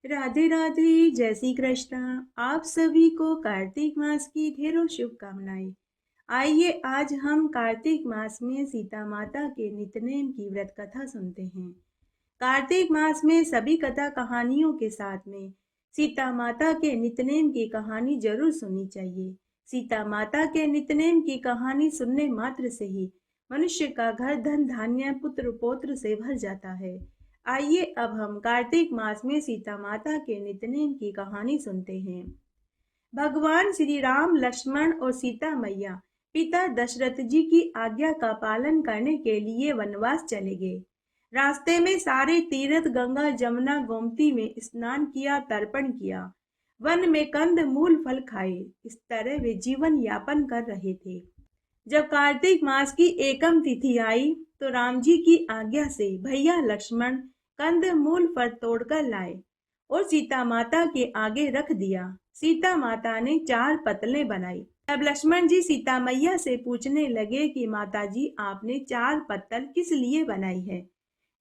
राधे राधे, जय श्री कृष्णा। आप सभी को कार्तिक मास की ढेरों शुभकामनाएं। आइए आज हम कार्तिक मास में सीता माता के नित्यनेम की व्रत कथा सुनते हैं। कार्तिक मास में सभी कथा कहानियों के साथ में सीता माता के नित्यनेम की कहानी जरूर सुननी चाहिए। सीता माता के नित्यनेम की कहानी सुनने मात्र से ही मनुष्य का घर धन धान्य पुत्र पौत्र से भर जाता है। आइए अब हम कार्तिक मास में सीता माता के नित्यनेम की कहानी सुनते हैं। भगवान श्री राम लक्ष्मण और सीता मैया पिता दशरथ जी की आज्ञा का पालन करने के लिए वनवास चले गए। रास्ते में सारे तीर्थ गंगा जमुना गोमती में स्नान किया, तर्पण किया, वन में कंद मूल फल खाए। इस तरह वे जीवन यापन कर रहे थे। जब कार्तिक मास की एकम तिथि आई तो राम जी की आज्ञा से भैया लक्ष्मण कंद मूल फल तोड़कर लाए और सीता माता के आगे रख दिया। सीता माता ने 4 पतलें बनाई। तब लक्ष्मण जी सीता मैया से पूछने लगे कि माता जी, आपने 4 पत्तल किस लिए बनाई है,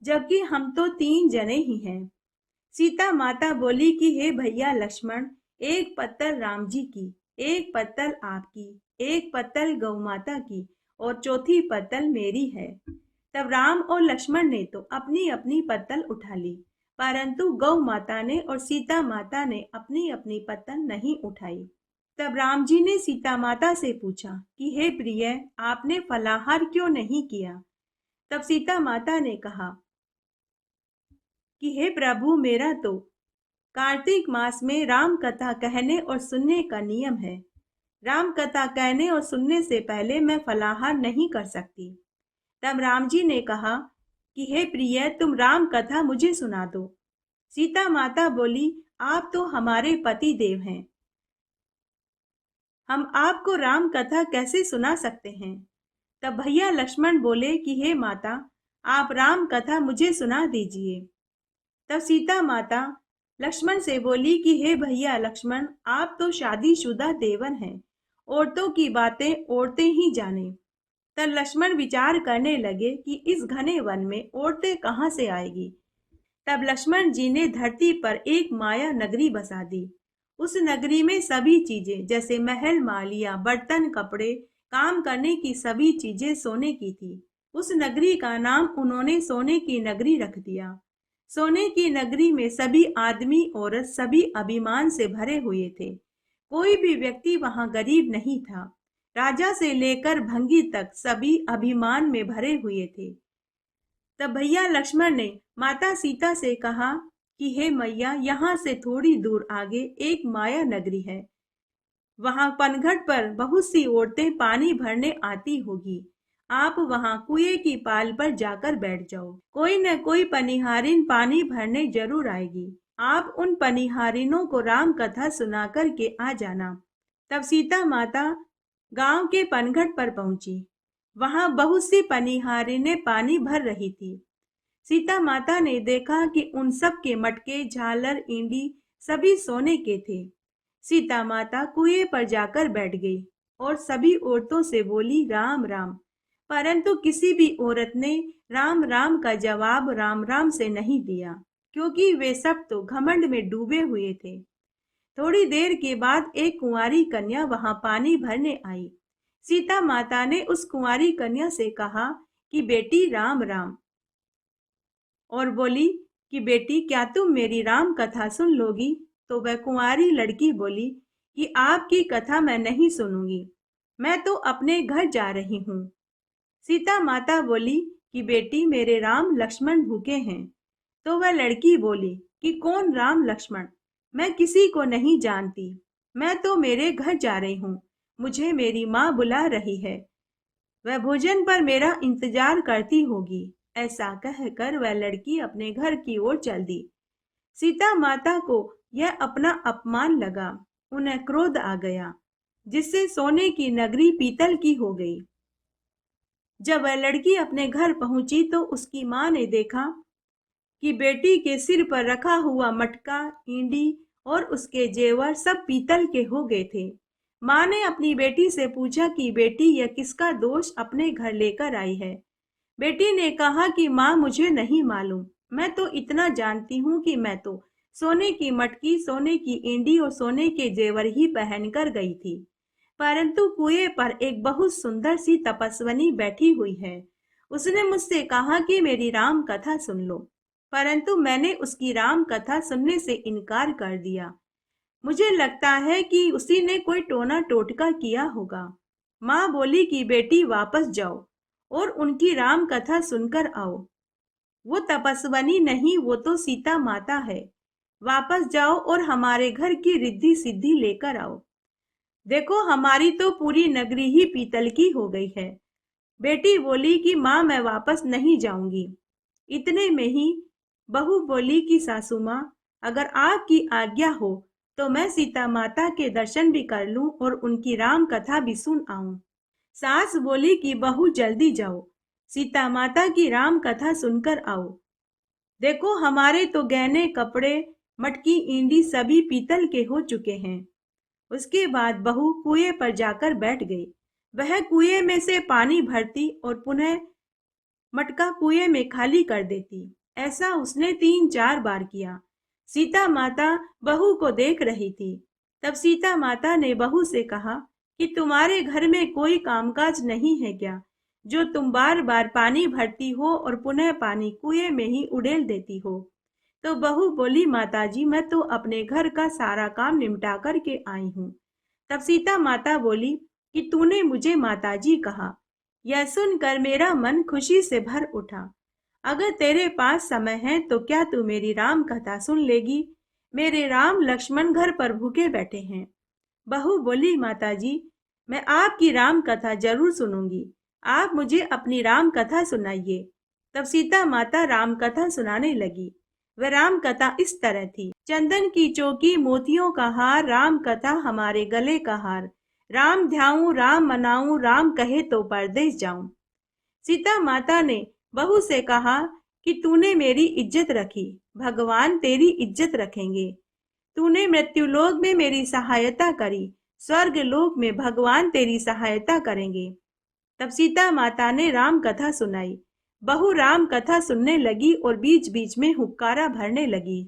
जबकि हम तो 3 जने ही हैं। सीता माता बोली कि हे भैया लक्ष्मण, एक पत्तल राम जी की, एक पत्तल आपकी, एक पत्तल गौ माता की और चौथी पत्तल मेरी है। तब राम और लक्ष्मण ने तो अपनी अपनी पत्तल उठा ली, परंतु गौ माता ने और सीता माता ने अपनी अपनी पत्तल नहीं उठाई। तब राम जी ने सीता माता से पूछा कि हे प्रिय, आपने फलाहार क्यों नहीं किया। तब सीता माता ने कहा कि हे प्रभु, मेरा तो कार्तिक मास में राम कथा कहने और सुनने का नियम है। राम कथा कहने और सुनने से पहले मैं फलाहार नहीं कर सकती। तब राम जी ने कहा कि हे प्रिय, तुम राम कथा मुझे सुना दो। सीता माता बोली, आप तो हमारे पति देव हैं, हम आपको राम कथा कैसे सुना सकते हैं। तब भैया लक्ष्मण बोले कि हे माता, आप राम कथा मुझे सुना दीजिए। तब सीता माता लक्ष्मण से बोली कि हे भैया लक्ष्मण, आप तो शादीशुदा देवर हैं, औरतों की बातें औरतें ही जाने। तब लक्ष्मण विचार करने लगे कि इस घने वन में औरतें कहाँ से आएगी। तब लक्ष्मण जी ने धरती पर एक माया नगरी बसा दी। उस नगरी में सभी चीजें जैसे महल मालिया बर्तन कपड़े काम करने की सभी चीजें सोने की थी। उस नगरी का नाम उन्होंने सोने की नगरी रख दिया। सोने की नगरी में सभी आदमी औरत सभी अभिमान से भरे हुए थे। कोई भी व्यक्ति वहां गरीब नहीं था। राजा से लेकर भंगी तक सभी अभिमान में भरे हुए थे। तब भैया लक्ष्मण ने माता सीता से कहा कि हे मैया, यहाँ से थोड़ी दूर आगे एक माया नगरी है। वहां पनघट पर बहुत सी औरतें पानी भरने आती होगी। आप वहां कुएं की पाल पर जाकर बैठ जाओ। कोई न कोई पनिहारिन पानी भरने जरूर आएगी। आप उन पनिहारिनों को राम कथा सुना कर के आ जाना। तब सीता माता गांव के पनघट पर पहुंची। वहां बहुत सी पनिहारिनें पानी भर रही थी। सीता माता ने देखा कि उन सब के मटके झालर ईंडी सभी सोने के थे। सीता माता कुएं पर जाकर बैठ गई और सभी औरतों से बोली राम राम, परंतु किसी भी औरत ने राम राम का जवाब राम राम से नहीं दिया, क्योंकि वे सब तो घमंड में डूबे हुए थे। थोड़ी देर के बाद एक कुंवारी कन्या वहां पानी भरने आई। सीता माता ने उस कुंवारी कन्या से कहा कि बेटी राम राम, और बोली कि बेटी, क्या तुम मेरी राम कथा सुन लोगी। तो वह कुंवारी लड़की बोली कि आपकी कथा मैं नहीं सुनूंगी, मैं तो अपने घर जा रही हूँ। सीता माता बोली कि बेटी, मेरे राम लक्ष्मण भूखे हैं। तो वह लड़की बोली कि कौन राम लक्ष्मण, मैं किसी को नहीं जानती, मैं तो मेरे घर जा रही हूँ, मुझे मेरी माँ बुला रही है, वह भोजन पर मेरा इंतजार करती होगी। ऐसा कहकर वह लड़की अपने घर की ओर चल दी। सीता माता को यह अपना अपमान लगा। उन्हें क्रोध आ गया, जिससे सोने की नगरी पीतल की हो गई। जब वह लड़की अपने घर पहुंची तो उसकी माँ ने देखा कि बेटी के सिर पर रखा हुआ मटका ईंडी और उसके जेवर सब पीतल के हो गए थे। माँ ने अपनी बेटी से पूछा कि बेटी, यह किसका दोष अपने घर लेकर आई है। बेटी ने कहा कि माँ, मुझे नहीं मालूम, मैं तो इतना जानती हूँ कि मैं तो सोने की मटकी, सोने की इंडी और सोने के जेवर ही पहनकर गई थी। परंतु कुएं पर एक बहुत सुंदर सी तपस्विनी बैठी हुई है। उसने मुझसे कहा कि मेरी राम कथा सुन लो, परंतु मैंने उसकी राम कथा सुनने से इनकार कर दिया। मुझे लगता है कि उसी ने कोई टोना टोटका किया होगा। माँ बोली कि बेटी वापस जाओ और उनकी राम कथा सुनकर आओ। वो तपस्विनी नहीं, वो तो सीता माता है। वापस जाओ और हमारे घर की रिद्धि सिद्धि लेकर आओ। देखो, हमारी तो पूरी नगरी ही पीतल की हो गई है। बेटी बोली कि माँ मैं वापस नहीं जाऊंगी। इतने में ही बहू बोली कि सासू माँ, अगर आपकी आज्ञा हो तो मैं सीता माता के दर्शन भी कर लूं और उनकी राम कथा भी सुन आऊं। सास बोली कि बहू जल्दी जाओ, सीता माता की राम कथा सुनकर आओ। देखो, हमारे तो गहने कपड़े, मटकी ईंडी सभी पीतल के हो चुके हैं। उसके बाद बहू कुएं पर जाकर बैठ गई। वह कुएं में से पानी भरती और पुनः मटका कुएं में खाली कर देती। ऐसा उसने 3-4 बार किया। सीता माता बहू को देख रही थी। तब सीता माता ने बहू से कहा कि तुम्हारे घर में कोई कामकाज नहीं है क्या, जो तुम बार बार पानी भरती हो और पुनः पानी कुएं में ही उड़ेल देती हो। तो बहू बोली, माताजी मैं तो अपने घर का सारा काम निपटा करके आई हूँ। तब सीता माता बोली कि तूने मुझे माताजी कहा। यह सुनकर मेरा मन खुशी से भर उठा। अगर तेरे पास समय है तो क्या तू मेरी राम कथा सुन लेगी? मेरे राम लक्ष्मण घर पर भूखे बैठे हैं। बहू बोली, माताजी मैं आपकी राम कथा जरूर सुनूंगी। आप मुझे अपनी राम कथा सुनाइए। तब सीता माता राम कथा सुनाने लगी। वह राम कथा इस तरह थी। चंदन की चौकी, मोतियों का हार, राम कथा हमारे गले का हार। राम ध्याऊं, राम मनाऊं, राम कहे तो परदेश जाऊं। सीता माता ने बहू से कहा कि तूने मेरी इज्जत रखी, भगवान तेरी इज्जत रखेंगे। तूने मृत्युलोक में मेरी सहायता करी, स्वर्ग लोक में भगवान तेरी सहायता करेंगे। तब सीता माता ने राम कथा सुनाई। बहू राम कथा सुनने लगी और बीच बीच में हुक्कारा भरने लगी।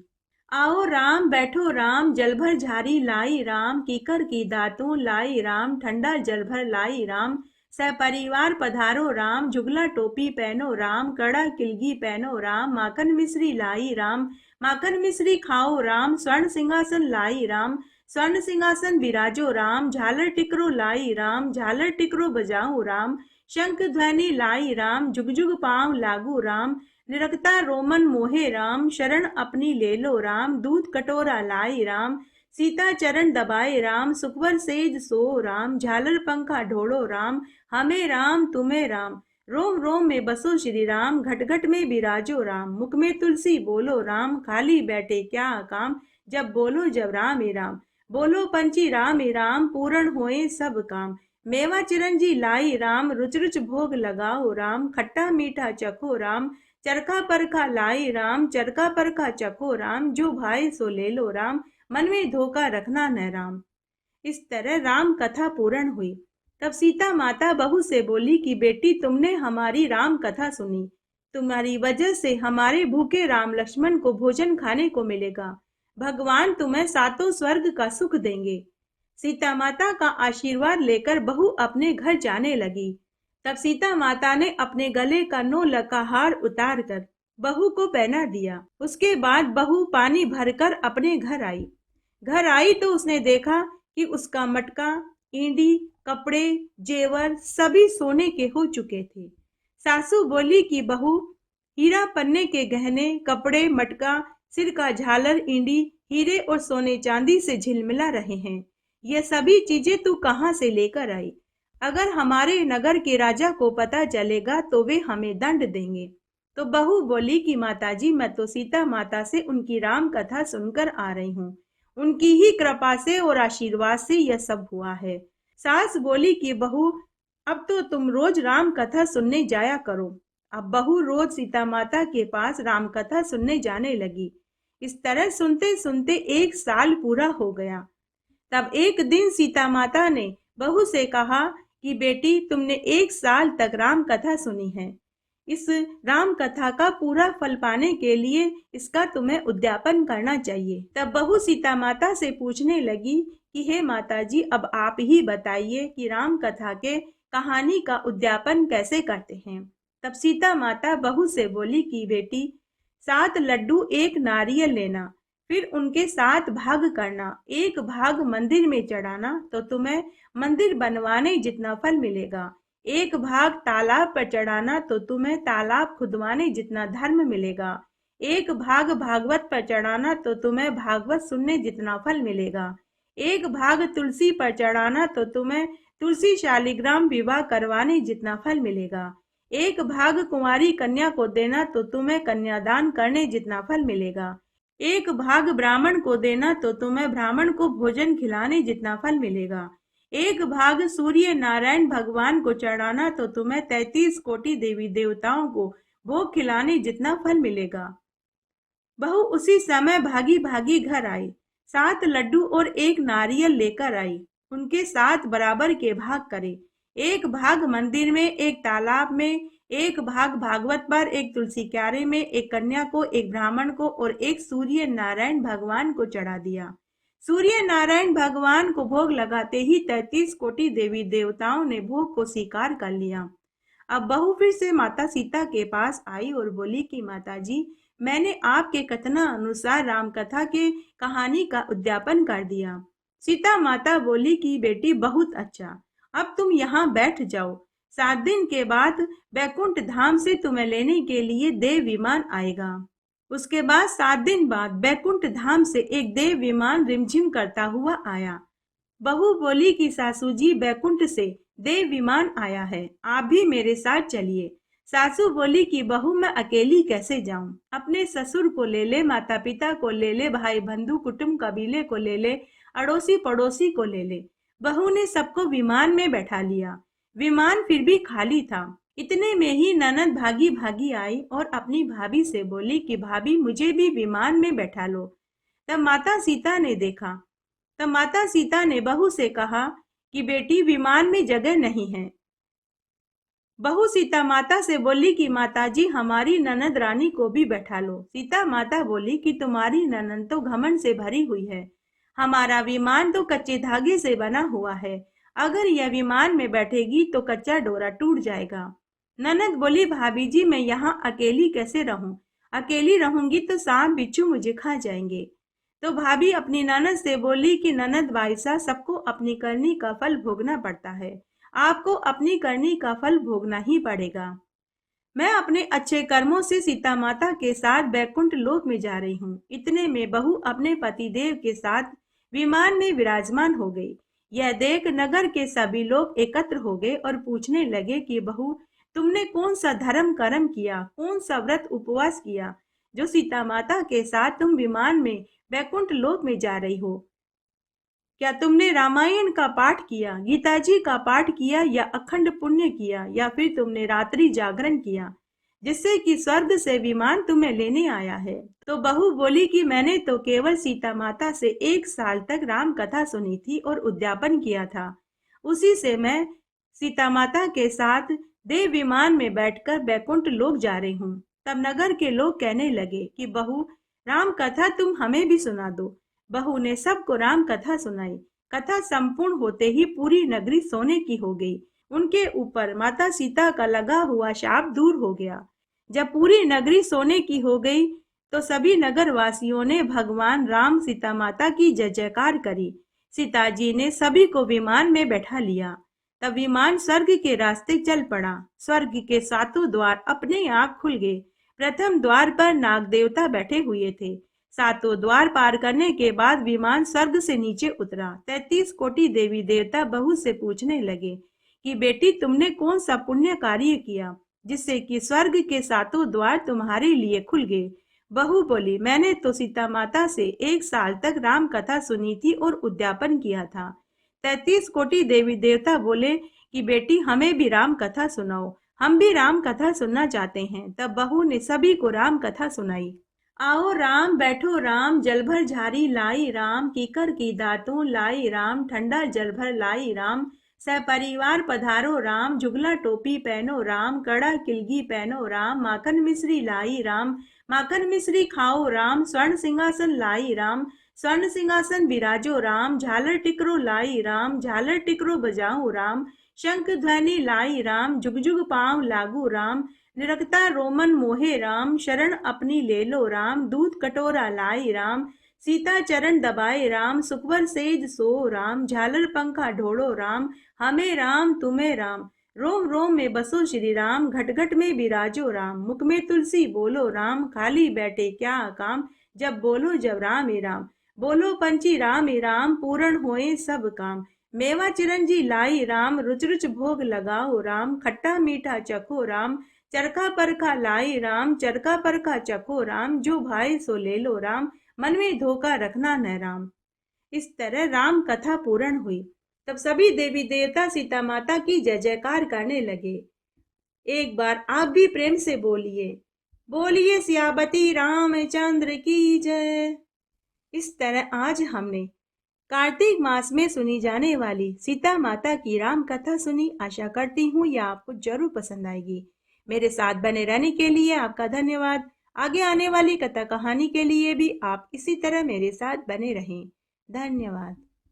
आओ राम, बैठो राम, जल भर झारी लाई राम, कीकर की दातूं लाई राम, ठंडा जल भर लाई राम, सपरिवार पधारो राम, जुगला टोपी पहनो राम, कड़ा किलगी पहनो राम, माखन मिश्री लाई राम, माखन मिश्री खाओ राम, स्वर्ण सिंहासन लाई राम, स्वर्ण सिंहासन विराजो राम, झालर टिकरो लाई राम, झालर टिकरो बजाओ राम, शंख ध्वनि लाई राम, जुग जुग पांव लागू राम, निरखता रोमन मोहे राम, शरण अपनी ले लो राम, दूध कटोरा लाई राम, सीता चरण दबाए राम, सुखवर सेज सो राम, झालर पंखा ढोड़ो राम, हमें राम तुम्हें राम, रोम रोम में बसो श्री राम, घट घट में बिराजो राम, मुख में तुलसी बोलो राम, खाली बैठे क्या काम, जब बोलो जब राम ए राम, बोलो पंची राम ए राम, पूर्ण होए सब काम, मेवा चिरंजी लाई राम, रुच रुच भोग लगाओ राम, खट्टा मीठा चखो राम, चरखा परखा लाई राम, चरखा परखा चखो राम, जो भाई सो ले लो राम, मन में धोखा रखना न राम। इस तरह राम कथा पूर्ण हुई। तब सीता माता बहू से बोली कि बेटी तुमने हमारी राम कथा सुनी, तुम्हारी वजह से हमारे भूखे राम लक्ष्मण को भोजन खाने को मिलेगा। भगवान तुम्हें सातों स्वर्ग का सुख देंगे। सीता माता का आशीर्वाद लेकर बहू अपने घर जाने लगी। तब सीता माता ने अपने गले का 9 लका हार उतार कर बहू को पहना दिया। उसके बाद बहू पानी भरकर अपने घर आई। घर आई तो उसने देखा कि उसका मटका, ईंडी, कपड़े, जेवर सभी सोने के हो चुके थे। सासू बोली कि बहू, हीरा पन्ने के गहने, कपड़े, मटका, सिर का झालर, ईंडी हीरे और सोने चांदी से झिलमिला रहे हैं। ये सभी चीजें तू कहाँ से लेकर आई? अगर हमारे नगर के राजा को पता चलेगा तो वे हमें दंड देंगे। तो बहू बोली कि माताजी मैं तो सीता माता से उनकी राम कथा सुनकर आ रही हूँ। उनकी ही कृपा से और आशीर्वाद से यह सब हुआ है। सास बोली कि बहू, अब तो तुम रोज राम कथा सुनने जाया करो। अब बहू रोज सीता माता के पास राम कथा सुनने जाने लगी। इस तरह सुनते सुनते 1 साल पूरा हो गया। तब एक दिन सीता माता ने बहू से कहा कि बेटी तुमने 1 साल तक राम कथा सुनी है, इस राम कथा का पूरा फल पाने के लिए इसका तुम्हें उद्यापन करना चाहिए। तब बहू सीता माता से पूछने लगी कि हे माता जी, अब आप ही बताइए कि राम कथा के कहानी का उद्यापन कैसे करते हैं। तब सीता माता बहू से बोली कि बेटी, 7 लड्डू, 1 नारियल लेना, फिर उनके 7 भाग करना, 1 भाग मंदिर में चढ़ाना तो तुम्हें मंदिर बनवाने जितना फल मिलेगा, 1 भाग तालाब पर चढ़ाना तो तुम्हें तालाब खुदवाने जितना धर्म मिलेगा, 1 भाग भागवत पर चढ़ाना तो तुम्हें भागवत सुनने जितना फल मिलेगा, 1 भाग तुलसी पर चढ़ाना तो तुम्हें तुलसी शालिग्राम विवाह करवाने जितना फल मिलेगा, 1 भाग कुंवारी कन्या को देना तो तुम्हें कन्यादान करने जितना फल मिलेगा, 1 भाग ब्राह्मण को देना तो तुम्हें ब्राह्मण को भोजन खिलाने जितना फल मिलेगा, 1 भाग सूर्य नारायण भगवान को चढ़ाना तो तुम्हें 33 कोटि देवी देवताओं को भोग खिलाने जितना फल मिलेगा। बहू उसी समय भागी भागी घर आई, 7 लड्डू और 1 नारियल लेकर आई। उनके 7 बराबर के भाग करे, 1 भाग मंदिर में, 1 तालाब में, 1 भाग भागवत पर, 1 तुलसी क्यारे में, 1 कन्या को, 1 ब्राह्मण को और 1 सूर्य नारायण भगवान को चढ़ा दिया। सूर्य नारायण भगवान को भोग लगाते ही 33 कोटि देवी देवताओं ने भोग को स्वीकार कर लिया। अब बहू फिर से माता सीता के पास आई और बोली कि माता जी, मैंने आपके कथना अनुसार राम कथा के कहानी का उद्यापन कर दिया। सीता माता बोली कि बेटी, बहुत अच्छा, अब तुम यहाँ बैठ जाओ। 7 दिन के बाद बैकुंठ धाम से तुम्हें लेने के लिए देव विमान आएगा। उसके बाद 7 दिन बाद बैकुंठ धाम से एक देव विमान रिमझिम करता हुआ आया। बहू बोली कि सासू जी, बैकुंठ से देव विमान आया है, आप भी मेरे साथ चलिए। सासू बोली कि बहू, मैं अकेली कैसे जाऊं? अपने ससुर को ले ले, माता पिता को ले ले, भाई बंधु कुटुंब कबीले को ले ले, अड़ोसी पड़ोसी को ले ले। बहू ने सबको विमान में बैठा लिया। विमान फिर भी खाली था। इतने में ही ननद भागी भागी आई और अपनी भाभी से बोली कि भाभी, मुझे भी विमान में बैठा लो। तब माता सीता ने देखा। तब माता सीता ने बहू से कहा कि बेटी, विमान में जगह नहीं है। बहू सीता माता से बोली कि माता जी, हमारी ननद रानी को भी बैठा लो। सीता माता बोली कि तुम्हारी ननद तो घमंड से भरी हुई है, हमारा विमान तो कच्चे धागे से बना हुआ है, अगर यह विमान में बैठेगी तो कच्चा डोरा टूट जाएगा। ननद बोली, भाभी जी, मैं यहाँ अकेली कैसे रहूं? अकेली रहूंगी तो सांप बिच्छू मुझे खा जाएंगे। तो भाभी अपनी ननद से बोली कि ननद वाइसा, सबको अपनी करनी का फल भोगना पड़ता है, आपको अपनी करनी का फल भोगना ही पड़ेगा। मैं अपने अच्छे कर्मों से सीता माता के साथ बैकुंठ लोक में जा रही हूँ। इतने में बहू अपने पति देव के साथ विमान में विराजमान हो गई। यह देख नगर के सभी लोग एकत्र हो गए और पूछने लगे कि बहू, तुमने कौन सा धर्म कर्म किया, कौन सा व्रत उपवास किया, जो सीता माता के साथ तुम विमान में बैकुंठ लोक में जा रही हो? क्या तुमने रामायण का पाठ किया, गीता जी का पाठ किया, या अखंड पुण्य किया, या फिर तुमने रात्रि जागरण किया, जिससे कि स्वर्ग से विमान तुम्हें लेने आया है? तो बहू बोली कि मैंने तो केवल सीता माता से 1 साल तक राम कथा सुनी थी और उद्यापन किया था। उसी से मैं सीता माता के साथ देव विमान में बैठकर बैकुंठ लोक जा रही हूँ। तब नगर के लोग कहने लगे कि बहू, राम कथा तुम हमें भी सुना दो। बहू ने सबको राम कथा सुनाई। कथा संपूर्ण होते ही पूरी नगरी सोने की हो गई। उनके ऊपर माता सीता का लगा हुआ शाप दूर हो गया। जब पूरी नगरी सोने की हो गई तो सभी नगर वासियों ने भगवान राम सीता माता की जय जयकार करी। सीता जी ने सभी को विमान में बैठा लिया। तब विमान स्वर्ग के रास्ते चल पड़ा। स्वर्ग के 7 द्वार अपने आप खुल गए। प्रथम द्वार पर नाग देवता बैठे हुए थे। 7 द्वार पार करने के बाद विमान स्वर्ग से नीचे उतरा। 33 कोटि देवी देवता बहू से पूछने लगे कि बेटी, तुमने कौन सा पुण्य कार्य किया जिससे कि स्वर्ग के 7 द्वार तुम्हारे लिए खुल गए? बहू बोली, मैंने तो सीता माता से 1 साल तक राम कथा सुनी थी और उद्यापन किया था। 33 कोटि देवी देवता बोले कि बेटी, हमें भी राम कथा सुनाओ, हम भी राम कथा सुनना चाहते हैं। तब बहू ने सभी को राम कथा सुनाई। आओ राम, बैठो राम, जल भर झारी लाई राम, कीकर की दातों लाई राम, ठंडा जल भर लाई राम, सपरिवार पधारो राम, जुगला टोपी पहनो राम, कड़ा किलगी पहनो राम, माखन मिश्री लाई राम, माखन मिश्री खाओ राम, स्वर्ण सिंहासन लाई राम, स्वर्ण सिंहासन विराजो राम, झालर टिकरो लाई राम, झालर टिकरो बजाओ राम, शंख ध्वनि लाई राम, जुग जुग पांव लागू राम, निरखता रोमन मोहे राम, शरण अपनी ले लो राम, दूध कटोरा लाई राम, सीता चरण दबाए राम, सुखवर सेज सो राम, झालर पंखा ढोड़ो राम, हमें राम तुम्हें राम, रोम रोम में बसो श्री राम, घट घट में विराजो राम, मुख में तुलसी बोलो राम, खाली बैठे क्या काम, जब बोलो जब राम ए राम, बोलो पंची राम ए राम, पूर्ण होए सब काम, मेवा चिरंजी लाई राम, रुच रुच भोग लगाओ राम, खट्टा मीठा चखो राम, चरखा परखा लाई राम, चरखा परखा चखो राम, जो भाई सो ले लो राम, मन में धोखा रखना न राम। इस तरह राम कथा पूर्ण हुई। तब सभी देवी देवता सीता माता की जय जयकार करने लगे। एक बार आप भी प्रेम से बोलिए, बोलिए सियापति रामचंद्र की जय। इस तरह आज हमने कार्तिक मास में सुनी जाने वाली सीता माता की राम कथा सुनी। आशा करती हूँ यह आपको जरूर पसंद आएगी। मेरे साथ बने रहने के लिए आपका धन्यवाद। आगे आने वाली कथा कहानी के लिए भी आप इसी तरह मेरे साथ बने रहें। धन्यवाद।